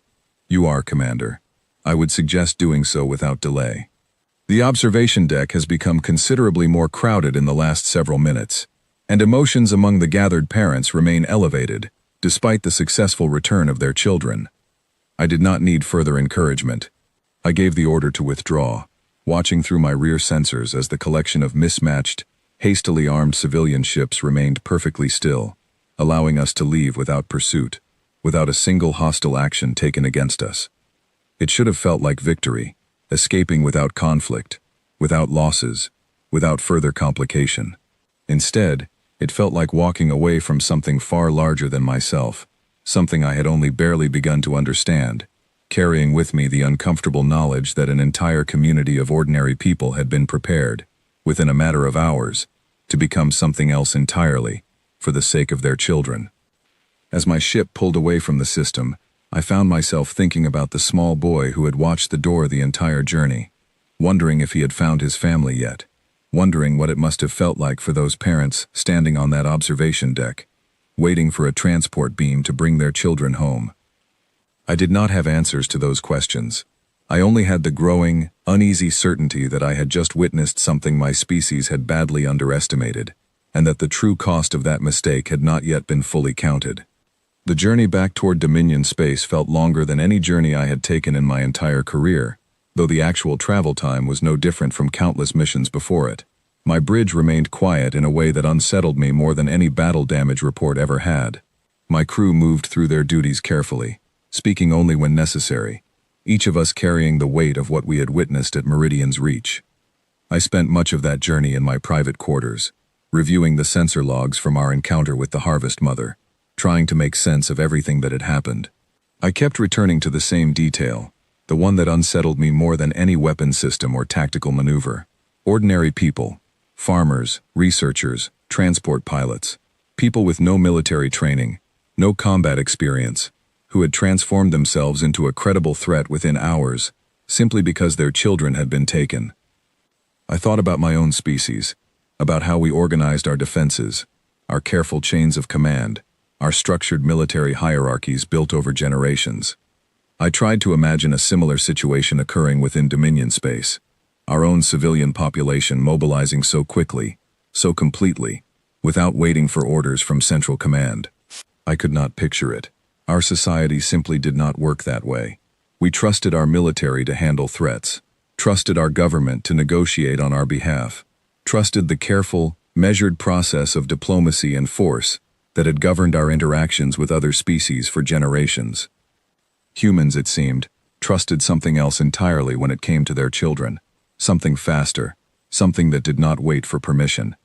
You are, Commander. I would suggest doing so without delay. The observation deck has become considerably more crowded in the last several minutes, and emotions among the gathered parents remain elevated, despite the successful return of their children. I did not need further encouragement. I gave the order to withdraw, watching through my rear sensors as the collection of mismatched, hastily armed civilian ships remained perfectly still, allowing us to leave without pursuit, without a single hostile action taken against us. It should have felt like victory, escaping without conflict, without losses, without further complication. Instead, it felt like walking away from something far larger than myself, something I had only barely begun to understand, carrying with me the uncomfortable knowledge that an entire community of ordinary people had been prepared, within a matter of hours, to become something else entirely, for the sake of their children. As my ship pulled away from the system, I found myself thinking about the small boy who had watched the door the entire journey, wondering if he had found his family yet, wondering what it must have felt like for those parents standing on that observation deck, waiting for a transport beam to bring their children home. I did not have answers to those questions. I only had the growing, uneasy certainty that I had just witnessed something my species had badly underestimated, and that the true cost of that mistake had not yet been fully counted. The journey back toward Dominion space felt longer than any journey I had taken in my entire career, though the actual travel time was no different from countless missions before it. My bridge remained quiet in a way that unsettled me more than any battle damage report ever had. My crew moved through their duties carefully, speaking only when necessary, each of us carrying the weight of what we had witnessed at Meridian's reach. I spent much of that journey in my private quarters, reviewing the sensor logs from our encounter with the Harvest Mother, trying to make sense of everything that had happened. I kept returning to the same detail, the one that unsettled me more than any weapon system or tactical maneuver. Ordinary people, farmers, researchers, transport pilots, people with no military training, no combat experience, who had transformed themselves into a credible threat within hours, simply because their children had been taken. I thought about my own species, about how we organized our defenses, our careful chains of command, our structured military hierarchies built over generations. I tried to imagine a similar situation occurring within Dominion space, our own civilian population mobilizing so quickly, so completely, without waiting for orders from Central Command. I could not picture it. Our society simply did not work that way. We trusted our military to handle threats, trusted our government to negotiate on our behalf, trusted the careful, measured process of diplomacy and force that had governed our interactions with other species for generations. Humans, it seemed, trusted something else entirely when it came to their children, something faster, something that did not wait for permission.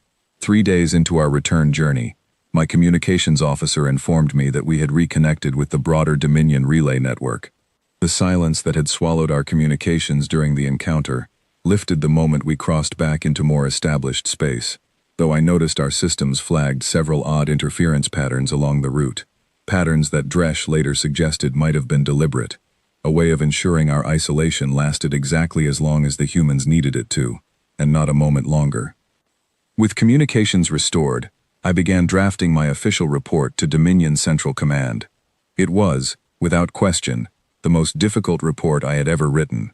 3 days into our return journey, my communications officer informed me that we had reconnected with the broader Dominion relay network. The silence that had swallowed our communications during the encounter lifted the moment we crossed back into more established space, though I noticed our systems flagged several odd interference patterns along the route. Patterns that Dresch later suggested might have been deliberate, a way of ensuring our isolation lasted exactly as long as the humans needed it to, and not a moment longer. With communications restored, I began drafting my official report to Dominion Central Command. It was, without question, the most difficult report I had ever written.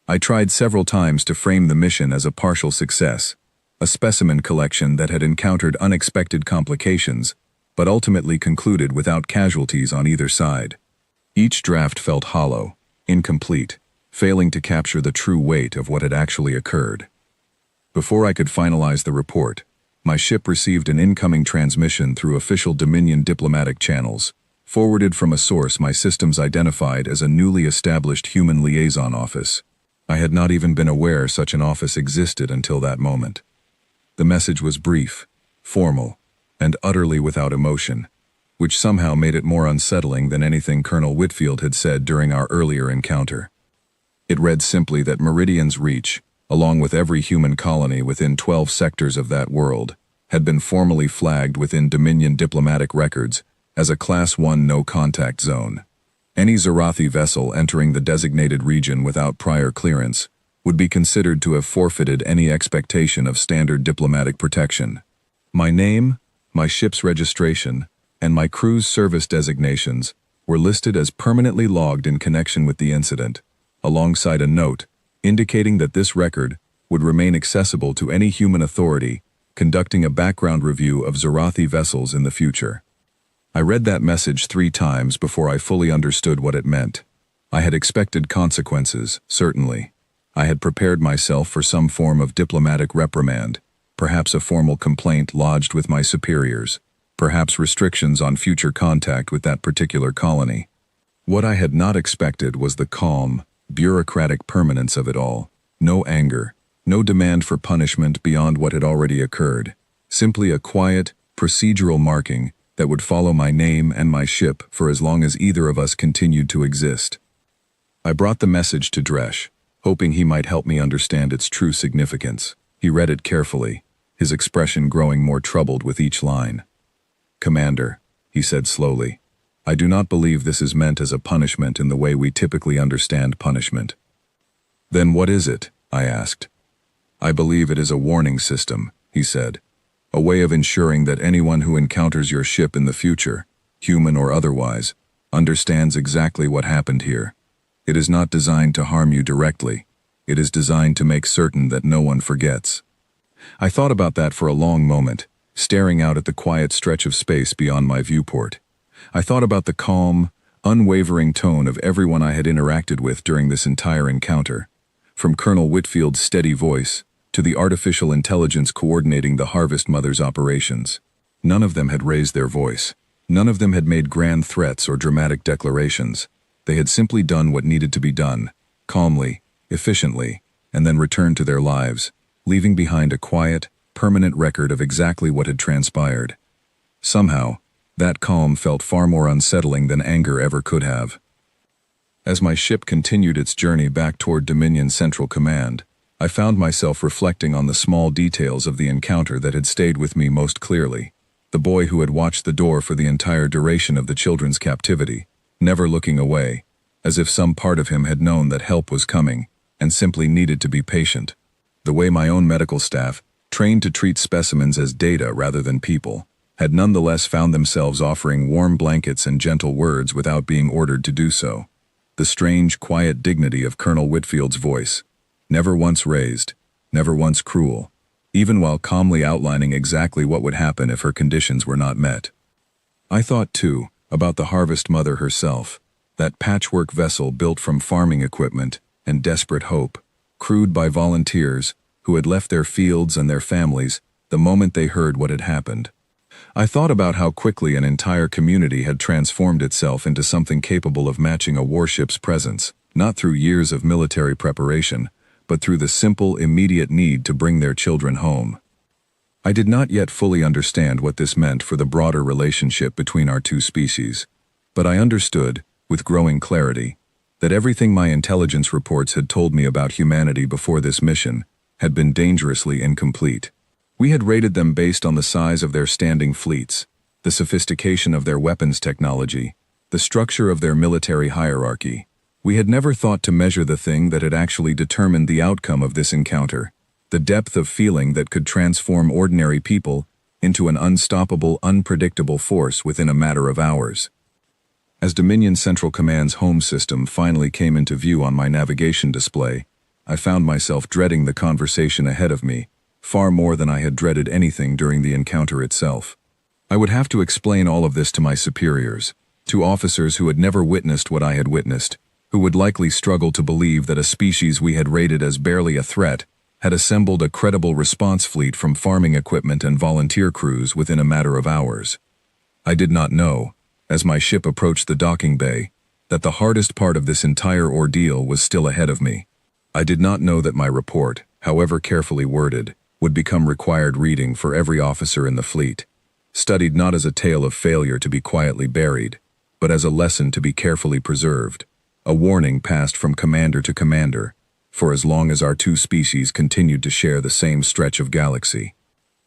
I tried several times to frame the mission as a partial success, a specimen collection that had encountered unexpected complications, but ultimately concluded without casualties on either side. Each draft felt hollow, incomplete, failing to capture the true weight of what had actually occurred. Before I could finalize the report, my ship received an incoming transmission through official Dominion diplomatic channels, forwarded from a source my systems identified as a newly established human liaison office. I had not even been aware such an office existed until that moment. The message was brief, formal, and utterly without emotion, which somehow made it more unsettling than anything Colonel Whitfield had said during our earlier encounter. It read simply that Meridian's reach, along with every human colony within 12 sectors of that world, had been formally flagged within Dominion diplomatic records as a Class 1 no-contact zone. Any Zarathi vessel entering the designated region without prior clearance would be considered to have forfeited any expectation of standard diplomatic protection. My name, my ship's registration, and my crew's service designations were listed as permanently logged in connection with the incident, alongside a note indicating that this record would remain accessible to any human authority conducting a background review of Zarathi vessels in the future. I read that message 3 times before I fully understood what it meant. I had expected consequences, certainly. I had prepared myself for some form of diplomatic reprimand, perhaps a formal complaint lodged with my superiors, perhaps restrictions on future contact with that particular colony. What I had not expected was the calm, bureaucratic permanence of it all. No anger, No demand for punishment beyond what had already occurred. Simply a quiet, procedural marking that would follow my name and my ship for as long as either of us continued to exist. I brought the message to Dresh, hoping he might help me understand its true significance. He read it carefully, his expression growing more troubled with each line. "Commander," he said slowly, "I do not believe this is meant as a punishment in the way we typically understand punishment." "Then what is it?" I asked. "I believe it is a warning system," he said. "A way of ensuring that anyone who encounters your ship in the future, human or otherwise, understands exactly what happened here. It is not designed to harm you directly. It is designed to make certain that no one forgets." I thought about that for a long moment, staring out at the quiet stretch of space beyond my viewport. I thought about the calm, unwavering tone of everyone I had interacted with during this entire encounter, from Colonel Whitfield's steady voice to the artificial intelligence coordinating the Harvest Mother's operations. None of them had raised their voice. None of them had made grand threats or dramatic declarations. They had simply done what needed to be done, calmly, efficiently, and then returned to their lives, leaving behind a quiet, permanent record of exactly what had transpired. Somehow, that calm felt far more unsettling than anger ever could have. As my ship continued its journey back toward Dominion Central Command, I found myself reflecting on the small details of the encounter that had stayed with me most clearly. The boy who had watched the door for the entire duration of the children's captivity, never looking away, as if some part of him had known that help was coming and simply needed to be patient. The way my own medical staff, trained to treat specimens as data rather than people, had nonetheless found themselves offering warm blankets and gentle words without being ordered to do so. The strange, quiet dignity of Colonel Whitfield's voice, never once raised, never once cruel, even while calmly outlining exactly what would happen if her conditions were not met. I thought, too, about the Harvest Mother herself, that patchwork vessel built from farming equipment and desperate hope, crewed by volunteers who had left their fields and their families the moment they heard what had happened. I thought about how quickly an entire community had transformed itself into something capable of matching a warship's presence, not through years of military preparation, but through the simple, immediate need to bring their children home. I did not yet fully understand what this meant for the broader relationship between our two species, but I understood, with growing clarity, that everything my intelligence reports had told me about humanity before this mission had been dangerously incomplete. We had rated them based on the size of their standing fleets, the sophistication of their weapons technology, the structure of their military hierarchy. We had never thought to measure the thing that had actually determined the outcome of this encounter, the depth of feeling that could transform ordinary people into an unstoppable, unpredictable force within a matter of hours. As Dominion Central Command's home system finally came into view on my navigation display, I found myself dreading the conversation ahead of me, far more than I had dreaded anything during the encounter itself. I would have to explain all of this to my superiors, to officers who had never witnessed what I had witnessed, who would likely struggle to believe that a species we had rated as barely a threat had assembled a credible response fleet from farming equipment and volunteer crews within a matter of hours. I did not know, as my ship approached the docking bay, that the hardest part of this entire ordeal was still ahead of me. I did not know that my report, however carefully worded, would become required reading for every officer in the fleet, studied not as a tale of failure to be quietly buried, but as a lesson to be carefully preserved, a warning passed from commander to commander, for as long as our two species continued to share the same stretch of galaxy.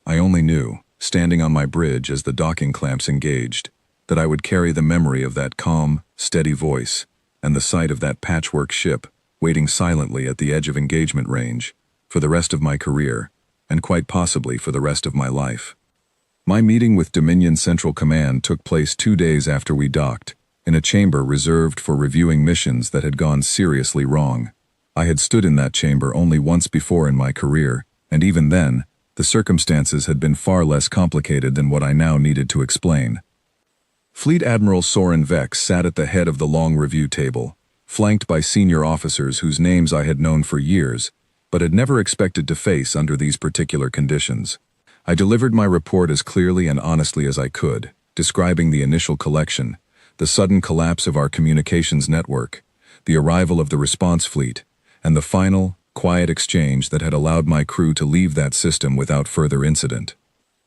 I only knew, standing on my bridge as the docking clamps engaged, that I would carry the memory of that calm, steady voice, and the sight of that patchwork ship, waiting silently at the edge of engagement range, for the rest of my career, and quite possibly for the rest of my life. My meeting with Dominion Central Command took place 2 days after we docked, in a chamber reserved for reviewing missions that had gone seriously wrong. I had stood in that chamber only once before in my career, and even then, the circumstances had been far less complicated than what I now needed to explain. Fleet Admiral Soren Vex sat at the head of the long review table, flanked by senior officers whose names I had known for years, but had never expected to face under these particular conditions. I delivered my report as clearly and honestly as I could, describing the initial collection, the sudden collapse of our communications network, the arrival of the response fleet, and the final, quiet exchange that had allowed my crew to leave that system without further incident.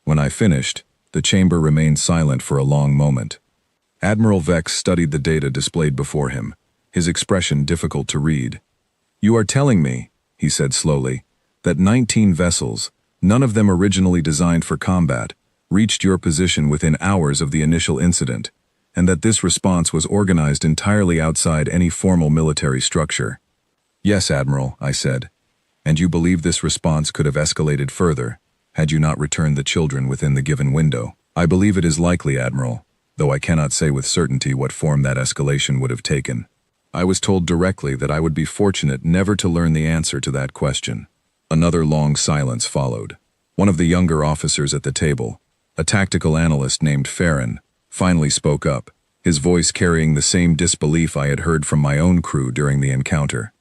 When I finished, the chamber remained silent for a long moment. Admiral Vex studied the data displayed before him, his expression difficult to read. "You are telling me," he said slowly, "that 19 vessels, none of them originally designed for combat, reached your position within hours of the initial incident, and that this response was organized entirely outside any formal military structure." "Yes, Admiral," I said. "And you believe this response could have escalated further, had you not returned the children within the given window?" "I believe it is likely, Admiral, though I cannot say with certainty what form that escalation would have taken." I was told directly that I would be fortunate never to learn the answer to that question. Another long silence followed. One of the younger officers at the table, a tactical analyst named Farron, finally spoke up, his voice carrying the same disbelief I had heard from my own crew during the encounter.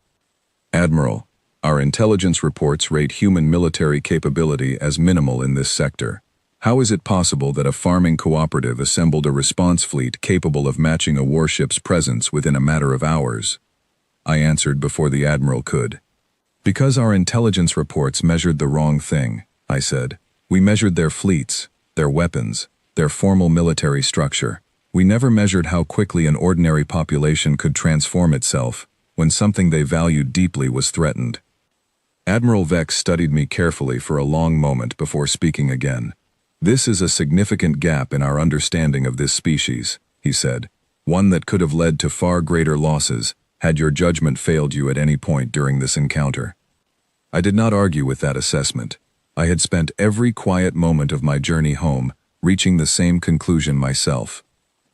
"Admiral, our intelligence reports rate human military capability as minimal in this sector. How is it possible that a farming cooperative assembled a response fleet capable of matching a warship's presence within a matter of hours?" I answered before the Admiral could. "Because our intelligence reports measured the wrong thing," I said. "We measured their fleets, their weapons, their formal military structure. We never measured how quickly an ordinary population could transform itself when something they valued deeply was threatened." Admiral Vex studied me carefully for a long moment before speaking again. "This is a significant gap in our understanding of this species," he said, "one that could have led to far greater losses had your judgment failed you at any point during this encounter." I did not argue with that assessment. I had spent every quiet moment of my journey home reaching the same conclusion myself.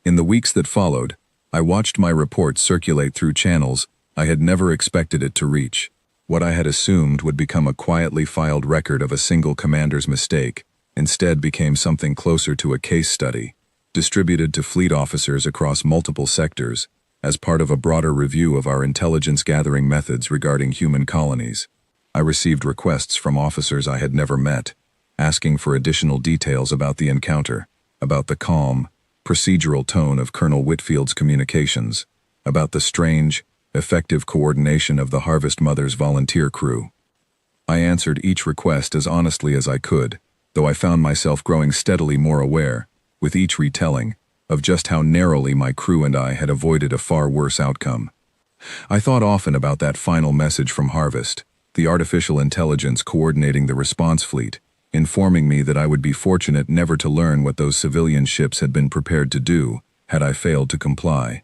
In the weeks that followed, I watched my report circulate through channels I had never expected it to reach. What I had assumed would become a quietly filed record of a single commander's mistake instead became something closer to a case study, distributed to fleet officers across multiple sectors, as part of a broader review of our intelligence-gathering methods regarding human colonies. I received requests from officers I had never met, asking for additional details about the encounter, about the calm, procedural tone of Colonel Whitfield's communications, about the strange, effective coordination of the Harvest Mother's volunteer crew. I answered each request as honestly as I could, though I found myself growing steadily more aware, with each retelling, of just how narrowly my crew and I had avoided a far worse outcome. I thought often about that final message from Harvest, the artificial intelligence coordinating the response fleet, informing me that I would be fortunate never to learn what those civilian ships had been prepared to do, had I failed to comply.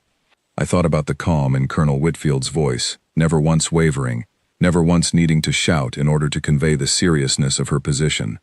I thought about the calm in Colonel Whitfield's voice, never once wavering, never once needing to shout in order to convey the seriousness of her position.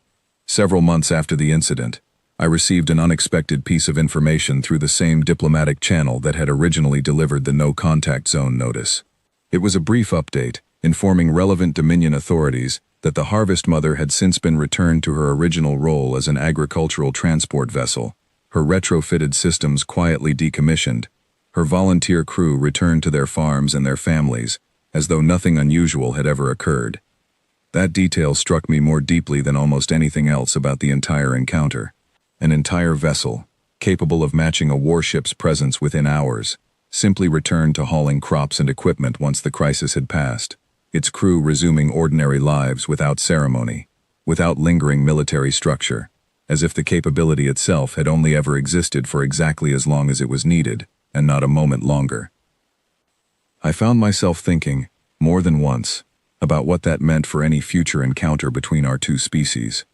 Several months after the incident, I received an unexpected piece of information through the same diplomatic channel that had originally delivered the no-contact zone notice. It was a brief update, informing relevant Dominion authorities that the Harvest Mother had since been returned to her original role as an agricultural transport vessel, her retrofitted systems quietly decommissioned, her volunteer crew returned to their farms and their families, as though nothing unusual had ever occurred. That detail struck me more deeply than almost anything else about the entire encounter. An entire vessel, capable of matching a warship's presence within hours, simply returned to hauling crops and equipment once the crisis had passed, its crew resuming ordinary lives without ceremony, without lingering military structure, as if the capability itself had only ever existed for exactly as long as it was needed, and not a moment longer. I found myself thinking, more than once, about what that meant for any future encounter between our two species.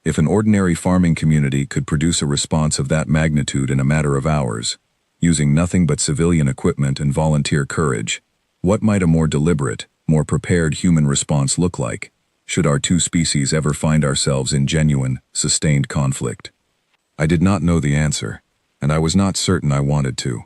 If an ordinary farming community could produce a response of that magnitude in a matter of hours, using nothing but civilian equipment and volunteer courage, what might a more deliberate, more prepared human response look like, should our two species ever find ourselves in genuine, sustained conflict? I did not know the answer, and I was not certain I wanted to.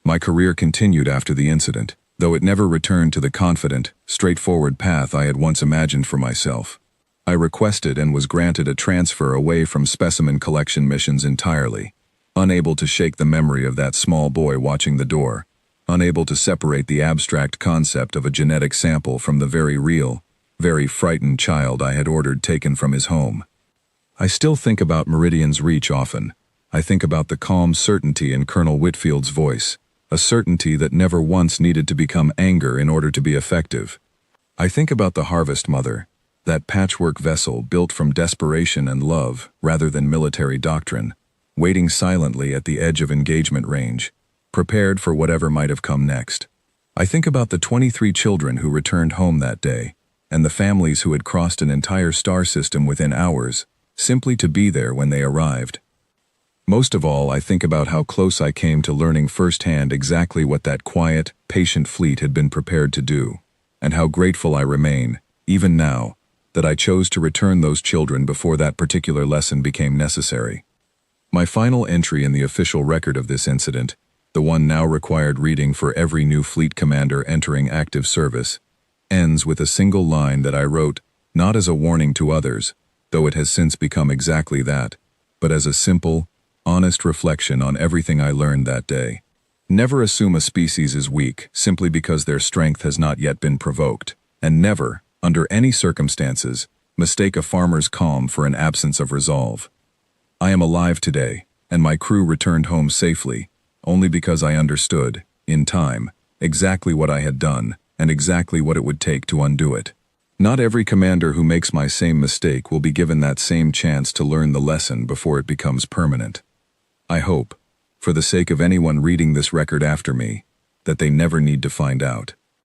My career continued after the incident, though it never returned to the confident, straightforward path I had once imagined for myself. I requested and was granted a transfer away from specimen collection missions entirely, unable to shake the memory of that small boy watching the door, unable to separate the abstract concept of a genetic sample from the very real, very frightened child I had ordered taken from his home. I still think about Meridian's Reach often. I think about the calm certainty in Colonel Whitfield's voice, a certainty that never once needed to become anger in order to be effective. I think about the Harvest Mother, that patchwork vessel built from desperation and love rather than military doctrine, waiting silently at the edge of engagement range, prepared for whatever might have come next. I think about the 23 children who returned home that day, and the families who had crossed an entire star system within hours, simply to be there when they arrived. Most of all, I think about how close I came to learning firsthand exactly what that quiet, patient fleet had been prepared to do, and how grateful I remain, even now, that I chose to return those children before that particular lesson became necessary. My final entry in the official record of this incident, the one now required reading for every new fleet commander entering active service, ends with a single line that I wrote, not as a warning to others, though it has since become exactly that, but as a simple, honest reflection on everything I learned that day. Never assume a species is weak simply because their strength has not yet been provoked, and never, under any circumstances, mistake a farmer's calm for an absence of resolve. I am alive today, and my crew returned home safely, only because I understood, in time, exactly what I had done, and exactly what it would take to undo it. Not every commander who makes my same mistake will be given that same chance to learn the lesson before it becomes permanent. I hope, for the sake of anyone reading this record after me, that they never need to find out.